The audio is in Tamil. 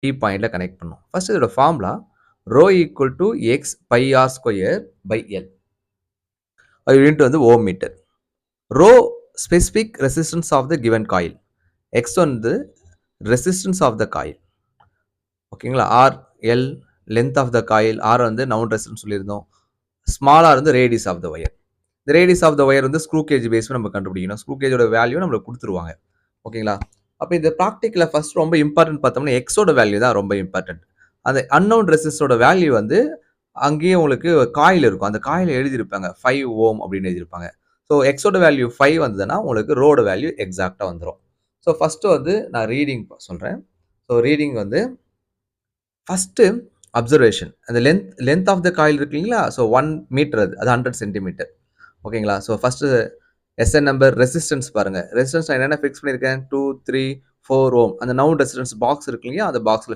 T பாயிண்ட்ல கனெக்ட் பண்ணும். ஃபர்ஸ்ட் இதோட formula rho equal to X pi R square by L. அது யூனிட் வந்து ohm metre. Rho specific resistance of the given coil. X வந்து ரெசிஸ்டன்ஸ் ஆஃப் த காயில். ஓகேங்களா? R L length of the coil. R வந்து நவுன் ரெசிஸ்டன்ஸ் சொல்லியிருந்தோம். ஸ்மால் ஆர் வந்து ரேடியஸ் ஆஃப் த ஒயர். இந்த ரேடியஸ் ஆஃப் த ஒயர் வந்து ஸ்க்ரூ கேஜ் பேஸ் நம்ம கண்டுபிடிக்கணும். ஸ்க்ரூ கேஜோட வேல்யூ நம்மளுக்கு கொடுத்துருவாங்க. ஓகேங்களா? அப்போ இந்த ப்ராக்டிக்கல ஃபர்ஸ்ட் ரொம்ப இம்பார்ட்டன்ட் பார்த்தோம்னா எக்ஸோட வேல்யூ தான் ரொம்ப இம்பார்ட்டன்ட். அந்த அன்னவுன் ரெசிஸ்டரோட வேல்யூ வந்து அங்கேயே உங்களுக்கு காயில் இருக்கும். அந்த காயில எழுதியிருப்பாங்க 5 ஓம் அப்படின்னு எழுதியிருப்பாங்க. ஸோ எக்ஸோட வேல்யூ 5 வந்ததுன்னா உங்களுக்கு ரோட வேல்யூ எக்ஸாக்டா வந்துரும். ஸோ ஃபர்ஸ்ட் வந்து நான் ரீடிங் சொல்றேன். ஸோ ரீடிங் வந்து ஃபர்ஸ்ட் அப்சர்வேஷன். அந்த லென்த் ஆஃப் த காயில் இருக்கு இல்லைங்களா? ஸோ 1 மீட்டர் அது 100 சென்டிமீட்டர். ஓகேங்களா? So first SN number resistance பாருங்க. ரெசிஸ்டன்ஸ் நான் என்னென்ன ஃபிக்ஸ் பண்ணியிருக்கேன் 2, 3, 4 ஓம். அந்த நவுன் ரெசிஸ்டன்ஸ் பாக்ஸ் இருக்கு இல்லையா? அந்த பாக்ஸ்ல